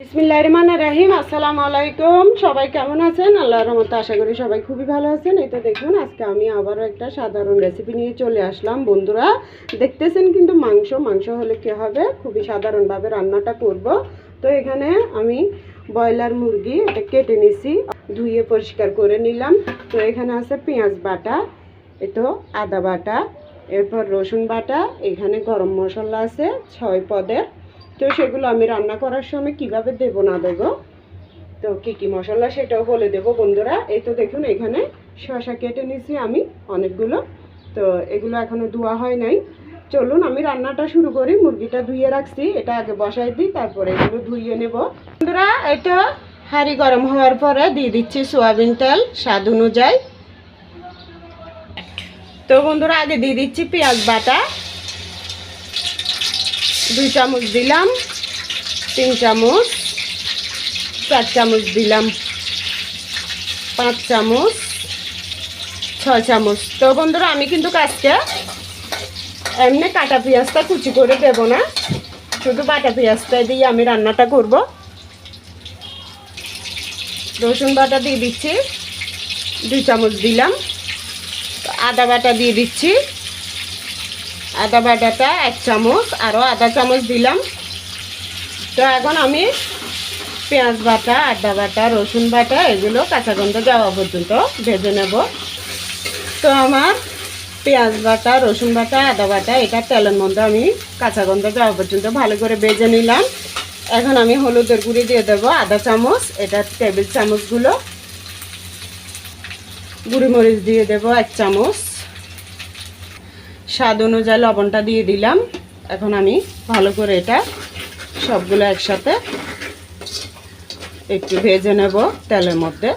বিসমিল্লাহির রহমানির রহিম। আসসালামু আলাইকুম। সবাই কেমন আছেন? আল্লাহর রহমতে আশা করি সবাই খুবই ভালো আছেন। এই তো দেখুন, আজকে আমি আবারও একটা সাধারণ রেসিপি নিয়ে চলে আসলাম। বন্ধুরা দেখতেছেন কিন্তু মাংস হলে কি হবে, খুবই সাধারণভাবে রান্নাটা করব। তো এখানে আমি ব্রয়লার মুরগি এটা কেটে নিছি, ধুয়ে পরিষ্কার করে নিলাম। তো এখানে আছে পেঁয়াজ বাটা, এই তো আদা বাটা, এরপর রসুন বাটা, এখানে গরম মশলা আছে 6 পদের। তো সেগুলো আমি রান্না করার সময় কিভাবে দেব না দেব, তো কি কি মশলা সেটাও বলে দেব বন্ধুরা। এই তো দেখুন, এখানে শসা কেটে নিয়েছি আমি অনেকগুলো। তো এগুলো এখনো ধোয়া হয় নাই। চলুন আমি রান্নাটা শুরু করি। মুরগিটা ধুয়ে রাখছি, এটা আগে বসাই দিই, তারপরে এগুলো ধুইয়ে নেব বন্ধুরা। এটা হাঁড়ি গরম হওয়ার পরে দিয়ে দিচ্ছি সয়াবিন তেল স্বাদ অনুযায়ী। তো বন্ধুরা আগে দিয়ে দিচ্ছি পেঁয়াজ বাটা, 2 চামচ দিলাম, 3 চামচ, 4 চামচ দিলাম, 5 চামচ, 6 চামচ। তো বন্ধুরা আমি কিন্তু আজকে এমনি কাটা পেঁয়াজটা কুচি করে দেব না, শুধু বাটা পেঁয়াজটা দিয়ে আমি রান্নাটা করব। রসুন বাটা দিয়ে দিচ্ছি, 2 চামচ দিলাম। আদা বাটা দিয়ে দিচ্ছি, আদা বাটাটা 1 চামচ, আরও আধা চামচ দিলাম। তো এখন আমি পেঁয়াজ বাটা, আদা বাটা, রসুন বাটা এগুলো কাঁচা গন্ধ যাওয়া পর্যন্ত ভেজে নেব। তো আমার পেঁয়াজ বাটা, রসুন বাটা, আদা বাটা এটা তেলের মধ্যে আমি কাঁচা গন্ধ যাওয়া পর্যন্ত ভালো করে ভেজে নিলাম। এখন আমি হলুদের গুঁড়ি দিয়ে দেবো আধা চামচ, এটা টেবিল চামচগুলো। গুঁড়ি মরিচ দিয়ে দেবো 1 চামচ, স্বাদ অনুযায়ী লবণটা দিয়ে দিলাম। এখন আমি ভালো করে এটা সবগুলো একসাথে একটু ভেজে নেব তেলের মধ্যে।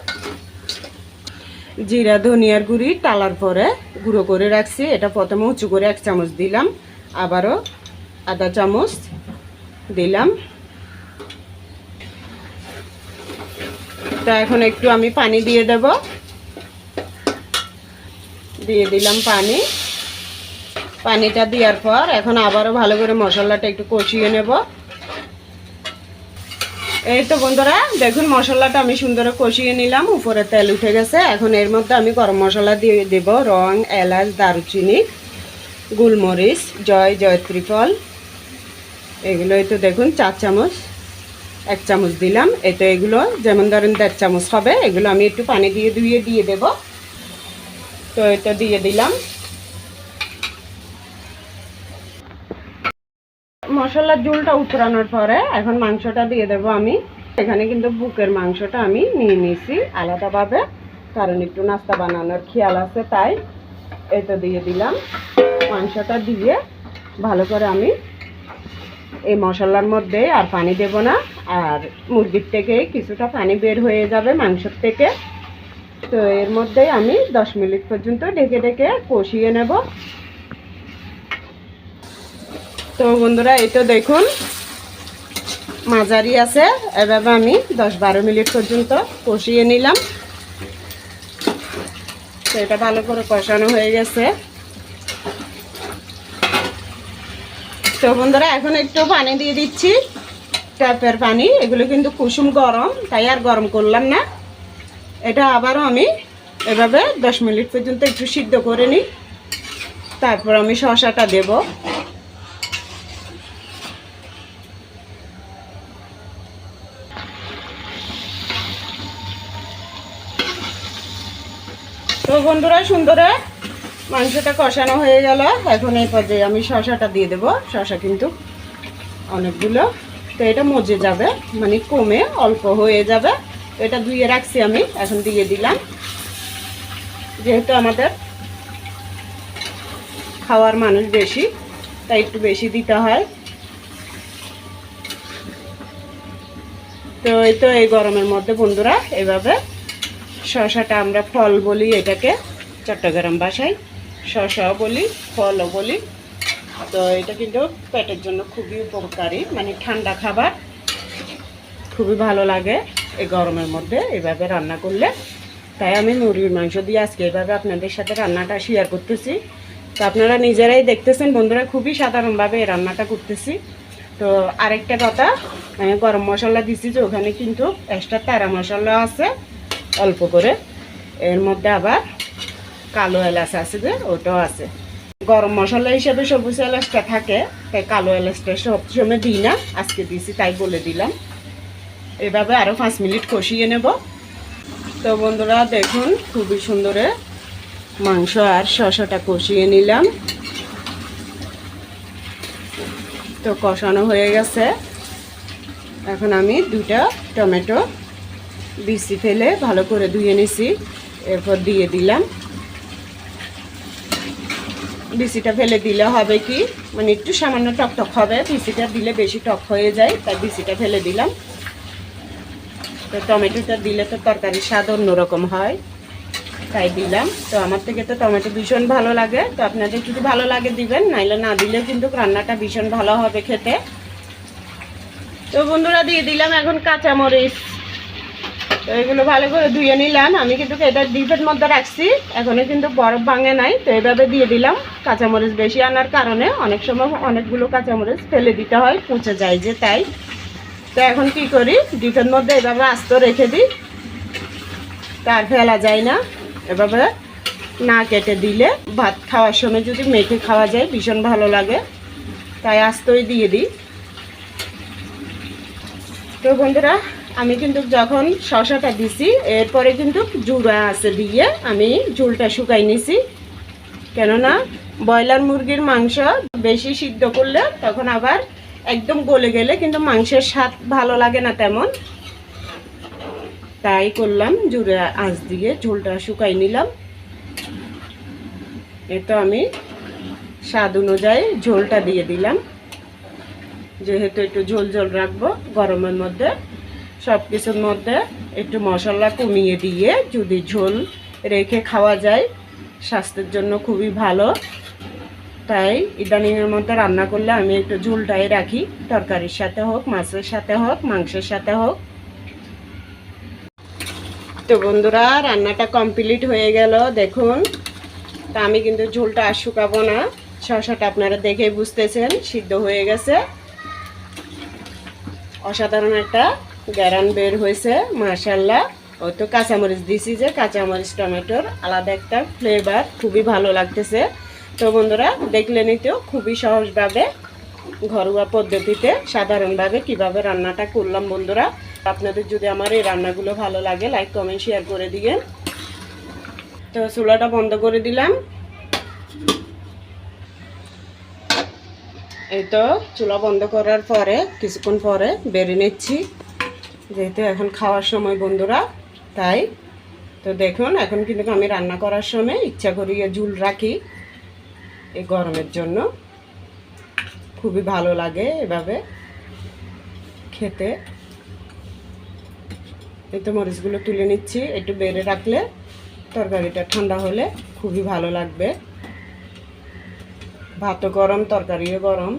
জিরা ধনিয়ার গুঁড়ি টালার পরে গুঁড়ো করে রাখছি, এটা প্রথমে উঁচু করে 1 চামচ দিলাম, আবারও আধা চামচ দিলাম। তো এখন একটু আমি পানি দিয়ে দেব, দিয়ে দিলাম পানি। পানিটা দেওয়ার পর এখন আবারও ভালো করে মশলাটা একটু কষিয়ে নেব। এই তো বন্ধুরা দেখুন, মশলাটা আমি সুন্দর কষিয়ে নিলাম, উপরে তেল উঠে গেছে। এখন এর মধ্যে আমি গরম মশলা দিয়ে দেব, রং, এলাচ, দারুচিনি, গোলমরিচ, জয়ত্রী ফল এগুলো। এই তো দেখুন 4 চামচ, 1 চামচ দিলাম। এই তো এগুলো যেমন ধরেন 1.5 চামচ হবে, এগুলো আমি একটু পানি দিয়ে ধুয়ে দিয়ে দেব। তো এটা দিয়ে দিলাম। মশলার ঝোলটা উতরানোর পরে এখন মাংসটা দিয়ে দেব আমি। এখানে কিন্তু বুকের মাংসটা আমি নিয়ে নিয়েছি আলাদাভাবে, কারণ একটু নাস্তা বানানোর খেয়াল আছে তাই। এই তো দিয়ে দিলাম। মাংসটা দিয়ে ভালো করে আমি এই মশলার মধ্যে আর পানি দেব না, আর মুরগির থেকে কিছুটা পানি বের হয়ে যাবে মাংসর থেকে। তো এর মধ্যে আমি 10 মিনিট পর্যন্ত ঢেকে ঢেকে কষিয়ে নেব। তো বন্ধুরা এই তো দেখুন মাঝারি আছে, এভাবে আমি 10-12 মিনিট পর্যন্ত কষিয়ে নিলাম। তো এটা ভালো করে কষানো হয়ে গেছে। তো বন্ধুরা এখন একটু পানি দিয়ে দিচ্ছি, ট্যাপের পানি। এগুলো কিন্তু কুসুম গরম, তাই আর গরম করলাম না। এটা আবারও আমি এভাবে 10 মিনিট পর্যন্ত একটু সিদ্ধ করে নিই, তারপর আমি শসাটা দেব। তো বন্ধুরা সুন্দর মাংসটা কষানো হয়ে গেল। এখন এই পর্যায়ে আমি শসাটা দিয়ে দেব। শসা কিন্তু অনেকগুলো, তো এটা মজে যাবে, মানে কমে অল্প হয়ে যাবে। তো এটা ধুয়ে রাখছি আমি, এখন দিয়ে দিলাম। যেহেতু আমাদের খাওয়ার মানুষ বেশি, তাই একটু বেশি দিতে হয়। তো এই তো এই গরমের মধ্যে বন্ধুরা এভাবে শসাটা, আমরা ফল বলি এটাকে চট্টগ্রাম ভাষায়, শসাও বলি, ফলও বলি। তো এটা কিন্তু পেটের জন্য খুবই উপকারী, মানে ঠান্ডা খাবার, খুবই ভালো লাগে এই গরমের মধ্যে এভাবে রান্না করলে। তাই আমি মুরগির মাংস দিয়ে আজকে এভাবে আপনাদের সাথে রান্নাটা শেয়ার করতেছি। তো আপনারা নিজেরাই দেখতেছেন বন্ধুরা, খুবই সাধারণভাবে এই রান্নাটা করতেছি। তো আরেকটা কথা, আমি গরম মশলা দিছি যে ওখানে কিন্তু এক্সট্রা তেরা মশলা আছে অল্প করে, এর মধ্যে আবার কালো এলাচ আছে যে ওটাও আছে। গরম মশলা হিসেবে সবুজ এলাচটা থাকে, তাই কালো এলাচটা সবসময় দিই না, আজকে দিছি তাই বলে দিলাম। এভাবে আরও 5 মিনিট কষিয়ে নেব। তো বন্ধুরা দেখুন খুবই সুন্দরে মাংস আর শসাটা কষিয়ে নিলাম। তো কষানো হয়ে গেছে। এখন আমি 2টা টমেটো বিচি ফেলে ভালো করে ধুয়ে নিছি, এরপর দিয়ে দিলাম। বিচিটা ফেলে দিলে হবে কি, মানে একটু সামান্য টকটক হবে, বিচিটা দিলে বেশি টক হয়ে যায়, তাই বিচিটা ফেলে দিলাম। তো টমেটোটা দিলে তো তরকারির স্বাদ অন্যরকম হয়, তাই দিলাম। তো আমার থেকে তো টমেটো ভীষণ ভালো লাগে, তো আপনাদের যদি ভালো লাগে দিবেন, নাইলে না দিলে কিন্তু রান্নাটা ভীষণ ভালো হবে খেতে। তো বন্ধুরা দিয়ে দিলাম এখন কাঁচামরিচ। তো এগুলো ভালো করে ধুয়ে নিলাম। আমি কিন্তু এটা ডিপের মধ্যে রাখছি, এখনো কিন্তু বরফ ভাঙে নাই, তো এভাবে দিয়ে দিলাম। কাঁচামরিচ বেশি আনার কারণে অনেক সময় অনেকগুলো কাঁচামরিচ ফেলে দিতে হয়, পচে যায় যে, তাই। তো এখন কি করি, ডিপের মধ্যে এভাবে আস্ত রেখে দিই, তার ফেলা যায় না। এভাবে না কেটে দিলে ভাত খাওয়ার সময় যদি মেখে খাওয়া যায় ভীষণ ভালো লাগে, তাই আস্তই দিয়ে দিই। তো বন্ধুরা আমি কিন্তু যখন শসাটা দিছি এরপরে কিন্তু জুড়া আছে দিয়ে আমি ঝোলটা শুকাই নিছি, কেননা ব্রয়লার মুরগির মাংস বেশি সিদ্ধ করলে তখন আবার একদম গলে গেলে কিন্তু মাংসের স্বাদ ভালো লাগে না তেমন, তাই করলাম জুড়া আঁচ দিয়ে ঝোলটা শুকাই নিলাম। তো আমি স্বাদ অনুযায়ী ঝোলটা দিয়ে দিলাম, যেহেতু একটু ঝোল ঝোল রাখবো গরমের মধ্যে। সব কিছুর মধ্যে একটু মশলা কমিয়ে দিয়ে যদি ঝোল রেখে খাওয়া যায় স্বাস্থ্যের জন্য খুবই ভালো, তাই ইদানিংয়ের মধ্যে রান্না করলে আমি একটু ঝোলটাই রাখি, তরকারির সাথে হোক, মাছের সাথে হোক, মাংসের সাথে হোক। তো বন্ধুরা রান্নাটা কমপ্লিট হয়ে গেল দেখুন। তা আমি কিন্তু ঝোলটা আর শুকাবো না, শসাটা আপনারা দেখে বুঝতেছেন সিদ্ধ হয়ে গেছে। অসাধারণ একটা গ্যারান বের হয়েছে মাশাআল্লাহ। ও তো কাঁচামরিচ দিছি যে, কাঁচামরিচ টমেটোর আলাদা একটা ফ্লেভার, খুবই ভালো লাগতেছে। তো বন্ধুরা দেখলেনই তো খুবই সহজভাবে ঘরোয়া পদ্ধতিতে সাধারণভাবে কিভাবে রান্নাটা করলাম। বন্ধুরা আপনাদের যদি আমার এই রান্নাগুলো ভালো লাগে লাইক কমেন্ট শেয়ার করে দিবেন। তো চুলাটা বন্ধ করে দিলাম। এই তো চুলা বন্ধ করার পরে কিছুক্ষণ পরে বেড়ে নিচ্ছি, যেহেতু এখন খাওয়ার সময় বন্ধুরা, তাই। তো দেখুন এখন কিন্তু আমি রান্না করার সময় ইচ্ছা করিয়ে ঝুল রাখি, এই গরমের জন্য খুবই ভালো লাগে এভাবে খেতে। এই তো মরিচগুলো তুলে নিচ্ছি, একটু বেড়ে রাখলে তরকারিটা ঠান্ডা হলে খুবই ভালো লাগবে। ভাতও গরম, তরকারিও গরম।